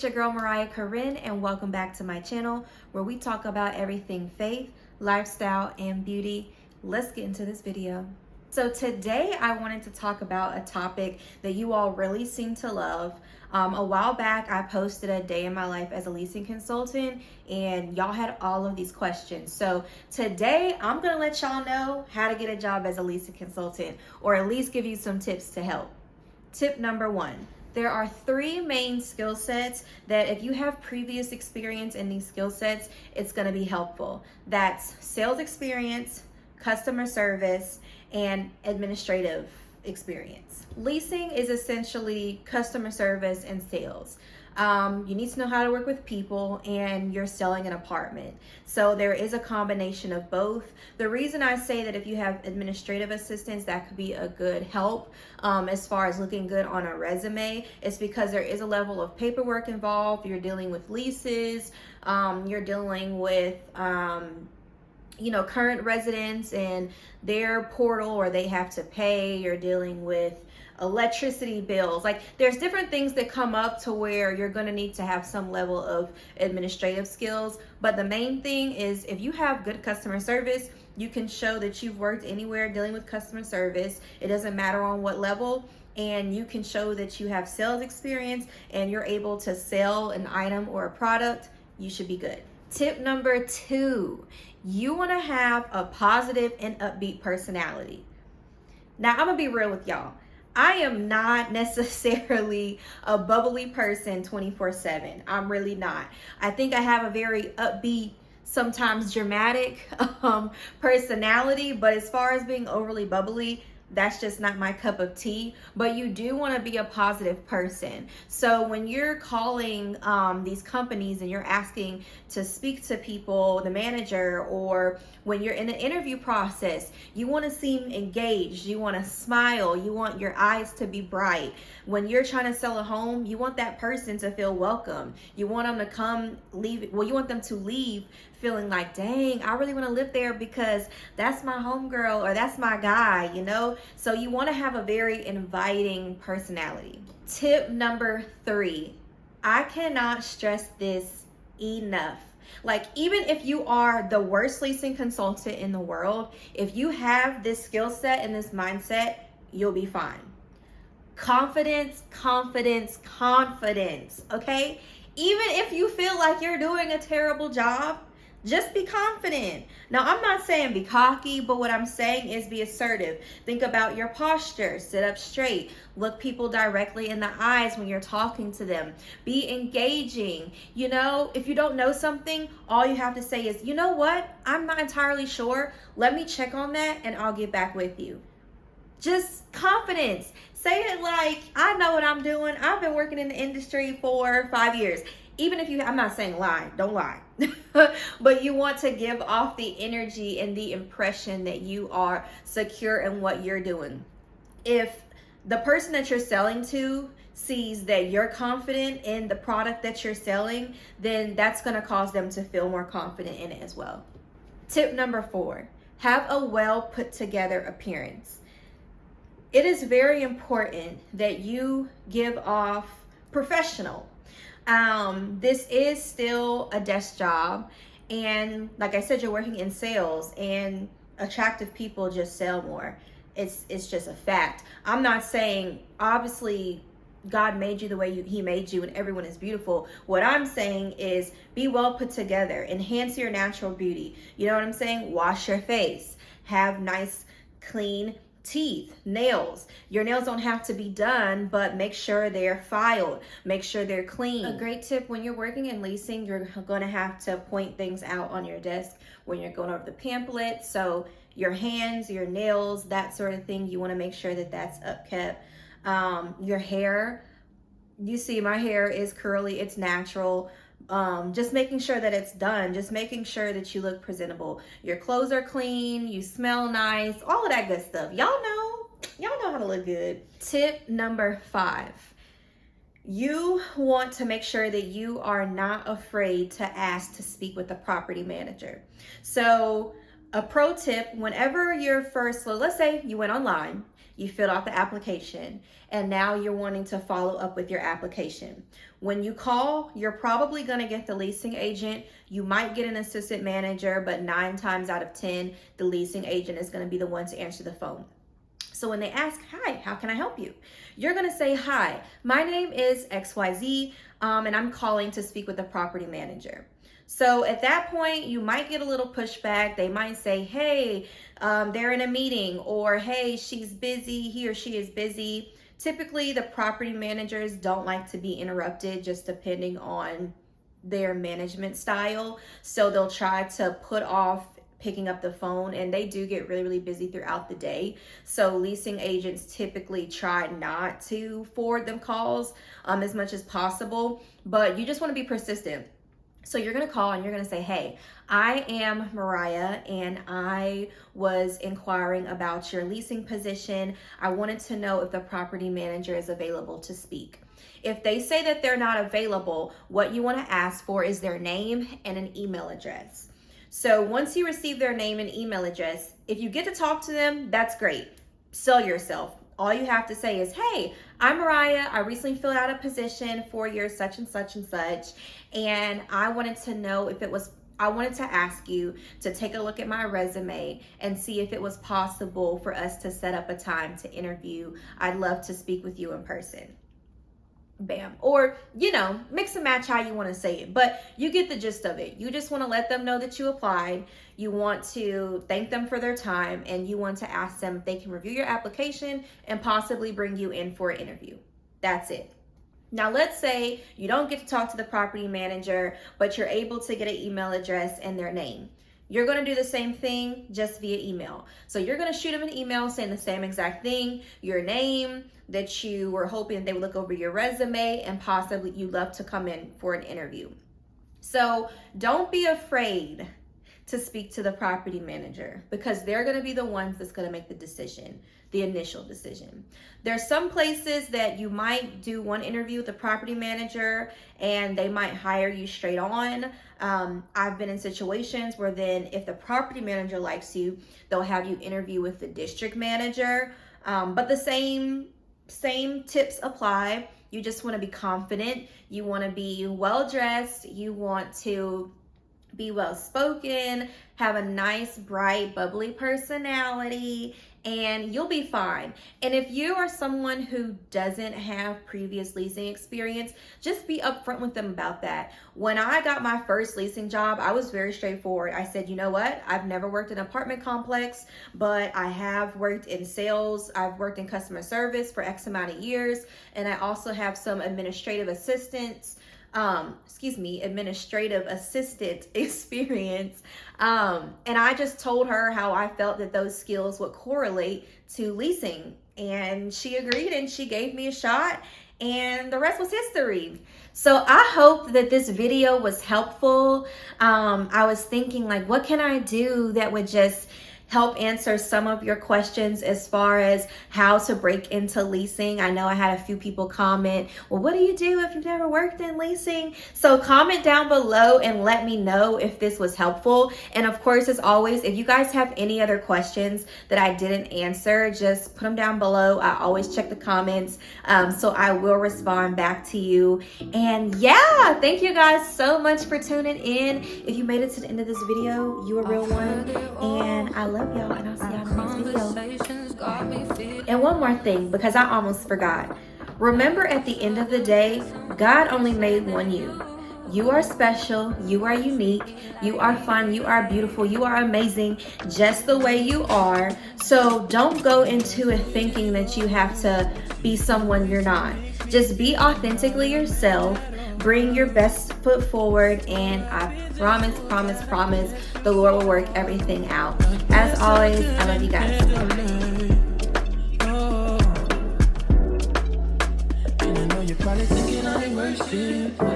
it's your girl Mariah Corinne, and welcome back to my channel where we talk about everything faith, lifestyle, and beauty. Let's get into this video. So today I wanted to talk about a topic that you all really seem to love. A while back I posted a day in my life as a leasing consultant, and y'all had all of these questions. So today I'm gonna let y'all know how to get a job as a leasing consultant, or at least give you some tips to help. Tip number one. There are three main skill sets that if you have previous experience in these skill sets, it's going to be helpful. That's sales experience, customer service, and administrative experience. Leasing is essentially customer service and sales. You need to know how to work with people, and you're selling an apartment. So there is a combination of both. The reason I say that if you have administrative assistants, that could be a good help as far as looking good on a resume, is because there is a level of paperwork involved. You're dealing with leases, you're dealing with current residents and their portal, or they have to pay. You're dealing with electricity bills. Like, there's different things that come up to where you're going to need to have some level of administrative skills. But the main thing is, if you have good customer service, you can show that you've worked anywhere dealing with customer service. It doesn't matter on what level. And you can show that you have sales experience and you're able to sell an item or a product. You should be good. Tip number two, you want to have a positive and upbeat personality. Now, I'm going to be real with y'all. I am not necessarily a bubbly person 24/7. I'm really not. I think I have a very upbeat, sometimes dramatic personality, but as far as being overly bubbly, that's just not my cup of tea. But you do want to be a positive person. So when you're calling these companies and you're asking to speak to people, the manager, or when you're in the interview process, you want to seem engaged. You want to smile. You want your eyes to be bright. When you're trying to sell a home, you want that person to feel welcome. You want them to you want them to leave feeling like, dang, I really want to live there because that's my homegirl or that's my guy, So you want to have a very inviting personality. Tip number three, I cannot stress this enough. Like, even if you are the worst leasing consultant in the world, if you have this skill set and this mindset, you'll be fine. Confidence, confidence, confidence, okay? Even if you feel like you're doing a terrible job, just be confident. Now, I'm not saying be cocky, but what I'm saying is be assertive. Think about your posture. Sit up straight. Look people directly in the eyes when you're talking to them. Be engaging. If you don't know something, all you have to say is, you know what? I'm not entirely sure. Let me check on that and I'll get back with you. Just confidence. Say it like, I know what I'm doing. I've been working in the industry for 5 years. Even if I'm not saying lie, don't lie. But you want to give off the energy and the impression that you are secure in what you're doing. If the person that you're selling to sees that you're confident in the product that you're selling, then that's going to cause them to feel more confident in it as well. Tip number four, have a well put together appearance. It is very important that you give off professional. This is still a desk job, and like I said, you're working in sales, and attractive people just sell more. It's just a fact. I'm not saying, obviously, God made you the way He made you and everyone is beautiful. What I'm saying is be well put together, enhance your natural beauty. You know what I'm saying? Wash your face, have nice, clean teeth, nails. Your nails don't have to be done, but make sure they're filed. Make sure they're clean. A great tip when you're working in leasing, you're going to have to point things out on your desk when you're going over the pamphlet. So your hands, your nails, that sort of thing, you want to make sure that that's upkept. Your hair, you see my hair is curly, it's natural. Just making sure that it's done, just making sure that you look presentable. Your clothes are clean, you smell nice, all of that good stuff. Y'all know how to look good. Tip number five, you want to make sure that you are not afraid to ask to speak with the property manager. So A pro tip, whenever you're first, so let's say you went online, you filled out the application, and now you're wanting to follow up with your application. When you call, you're probably going to get the leasing agent. You might get an assistant manager, but 9 times out of 10, the leasing agent is going to be the one to answer the phone. So when they ask, hi, how can I help you? You're going to say, hi, my name is XYZ, and I'm calling to speak with the property manager. So at that point, you might get a little pushback. They might say, hey, they're in a meeting, or hey, she's busy, he or she is busy. Typically, the property managers don't like to be interrupted, just depending on their management style. So they'll try to put off picking up the phone, and they do get really, really busy throughout the day. So leasing agents typically try not to forward them calls as much as possible, but you just want to be persistent. So you're going to call and you're going to say, hey, I am Mariah and I was inquiring about your leasing position. I wanted to know if the property manager is available to speak. If they say that they're not available, what you want to ask for is their name and an email address. So once you receive their name and email address, if you get to talk to them, that's great. Sell yourself. All you have to say is, hey, I'm Mariah. I recently filled out a position for your such and such and such. And I wanted to know I wanted to ask you to take a look at my resume and see if it was possible for us to set up a time to interview. I'd love to speak with you in person. Bam. Or, mix and match how you want to say it, but you get the gist of it. You just want to let them know that you applied. You want to thank them for their time, and you want to ask them if they can review your application and possibly bring you in for an interview. That's it. Now, let's say you don't get to talk to the property manager, but you're able to get an email address and their name. You're going to do the same thing just via email. So you're going to shoot them an email saying the same exact thing, your name, that you were hoping they would look over your resume, and possibly you'd love to come in for an interview. So don't be afraid to speak to the property manager, because they're going to be the ones that's going to make the decision, the initial decision. There's some places that you might do one interview with the property manager and they might hire you straight on. I've been in situations where then if the property manager likes you, they'll have you interview with the district manager. But the same tips apply. You just want to be confident. You want to be well dressed. You want to be well spoken, have a nice, bright, bubbly personality, and you'll be fine. And if you are someone who doesn't have previous leasing experience, just be upfront with them about that. When I got my first leasing job, I was very straightforward. I said, you know what? I've never worked in an apartment complex, but I have worked in sales. I've worked in customer service for X amount of years, and I also have some administrative assistant experience. And I just told her how I felt that those skills would correlate to leasing. And she agreed, and she gave me a shot, and the rest was history. So I hope that this video was helpful. I was thinking, like, what can I do that would just help answer some of your questions as far as how to break into leasing. I know I had a few people comment, well, what do you do if you've never worked in leasing? So comment down below and let me know if this was helpful. And of course, as always, if you guys have any other questions that I didn't answer, just put them down below. I always check the comments, so I will respond back to you. And yeah, thank you guys so much for tuning in. If you made it to the end of this video, you a real one, and I love y'all, and I'll see y'all in the next video. And one more thing, because I almost forgot. Remember, at the end of the day, God only made one you. You are special, you are unique, you are fun, you are beautiful, you are amazing just the way you are. So don't go into it thinking that you have to be someone you're not. Just be authentically yourself, bring your best foot forward, and I promise, the Lord will work everything out. As always, I love you guys. You're probably thinking I ain't worth it.